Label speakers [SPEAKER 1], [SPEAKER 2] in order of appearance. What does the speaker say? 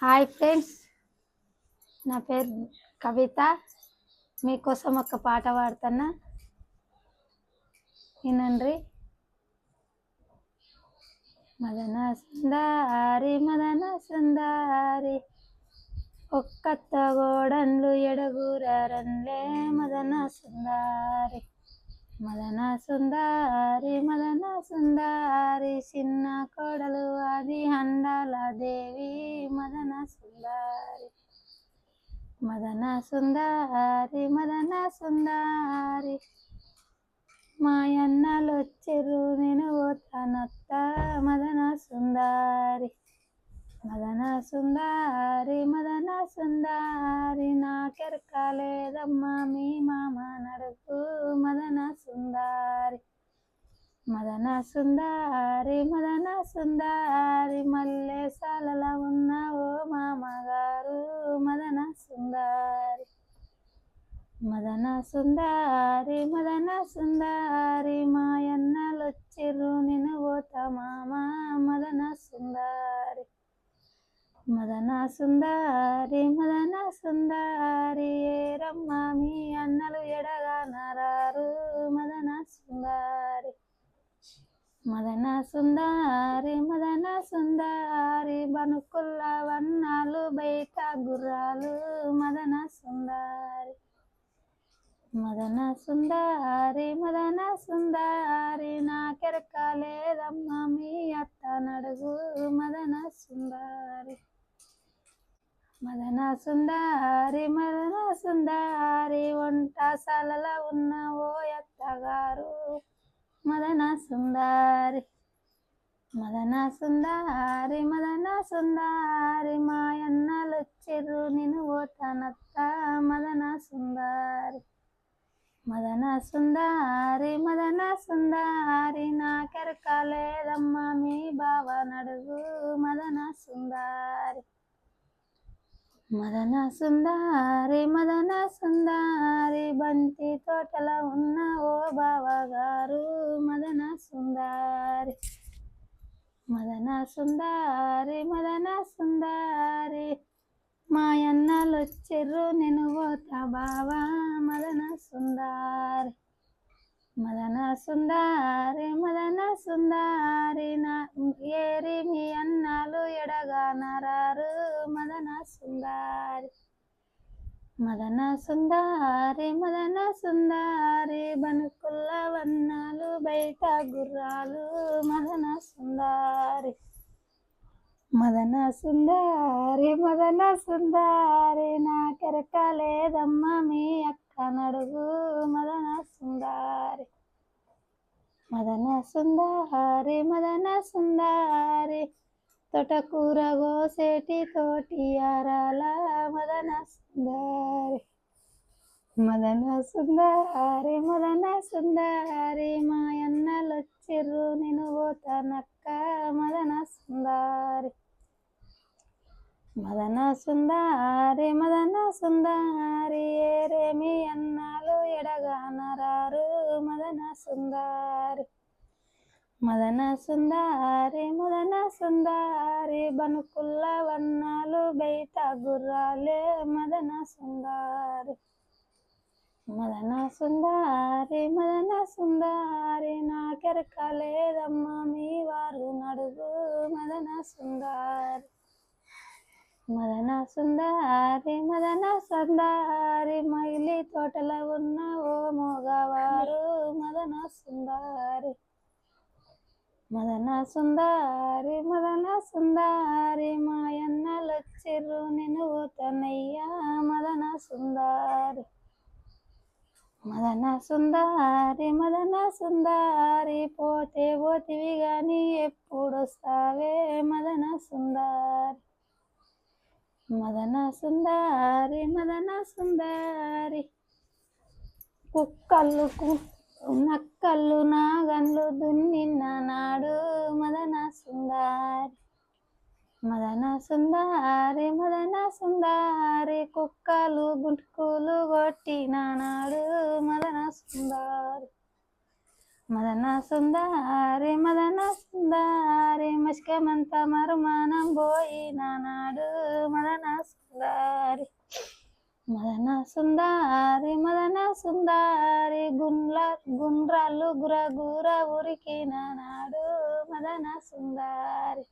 [SPEAKER 1] Hi friends, నా పేరు కవిత. మీకోసం ఒక పాట పాడుతున్నా, వినండి. మదన సుందారి మదన సుందారి ఒక్కత్త గోడన్లు ఎడగూరన్లే మదన సుందారి. మదన సుందారి మదన సుందారి చిన్న కోడలు అది హండాల దేవి మదన సుందారి. మదన సుందారి మదన సుందారి మాయన్నలొచ్చిర్రు నేను పోతానత్త మదన సుందారి. మదన సుందారి మదన సుందారి నాకెరక లేదమ్మా మీ మామ నడుపు మదన సుందారి. మదన సుందారి మదన సుందారి మల్లె సాలల ఉన్న ఓ మామగారు మదన సుందారి. మదన సుందారి మదన సుందారి మాయన్నలొచ్చిర్రు నేను పోతా మామ మదన సుందారి. మదన సుందారి మదన సుందారి ఏరమ్మ మీ అన్నలు ఎడగానరారు మదన సుందారి. మదన సుందారి మదన సుందారి బనుకుల్ల వన్నాలు బయట గుర్రాలు మదన సుందారి. మదన సుందారి మదన సుందారి నాకెరక లేదమ్మ మీ అత్త నడుగు మదన సుందారి. మదన సుందారి మదన సుందారి వంటశాలల ఉన్న ఓ అత్తగారు మదన సుందారి. మదన సుందారి మదన సుందారి మాయన్నలొచ్చిర్రు నేను పోతానత్త మదన సుందారి. మదన సుందారి మదన సుందారి నాకెరక లేదమ్మ మీ బావ నడుగు మదన సుందారి. మదన సుందారి మదన సుందారి బంతి తోటల ఉన్న ఓ బావగారు మదన సుందారి. మదన సుందారి మదన సుందారి మాయన్నలొచ్చిర్రు నేను పోతా బావా మదన సుందారి. మదన సుందారి మదన సుందారి నా ఏరి మీ అన్నాలు ఎడగానరారు మదన సుందారి. మదన సుందారి మదన సుందారి బనుకుల్ల వన్నాలు బయట గుర్రాలు మదన సుందారి. మదన సుందారి మదన సుందారి నాకెరక లేదమ్మ మీ అక్క నడుగు మదన సుందారి. మదన సుందారి మదన సుందారి తోటకూర గోసేటి తోటియారాల మదన సుందారి. మదన సుందారి మదన సుందారి మాయన్నలొచ్చిర్రు నేను పోతానక్క మదన సుందారి. మదన సుందారి మదన సుందారి ఏరేమి అన్నాలు ఎడగానరారు మదన సుందారి. మదన సుందారి మదన సుందారి బనుకుల్ల వన్నాలు బయట గుర్రాలే మదన సుందారి. మదన సుందారి మదన సుందారి నాకెరక లేదమ్మ మీ వారు నడుగు మదన సుందారి. మదన సుందారి మదన సుందారి మైలి తోటల ఉన్న ఓ మోగవారు మదన సుందారి. మదన సుందారి మదన సుందారి మాయన్నలొచ్చిర్రు నేను పోతానయ్యా మదన సుందారి. మదన సుందారి మదన సుందారి పోతే పోతివి గాని ఎప్పుడొస్తావే మదన సుందారి. మదన సుందారి మదన సుందారి కుక్కలు నక్కలు నాగన్లు దున్నిన నాడు మదన సుందారి. మదన సుందారి మదన సుందారి కుక్కలు గుంటుకులు కొట్టిన నాడు మదన సుందారి. మదన సుందారి మదన సుందారి మస్కమంత మరుమానం పోయిన నాడు మదన సుందారి మదన సుందారి గుండ్రాళ్ళు గుర గుర ఉరికిన నాడు మదన సుందారి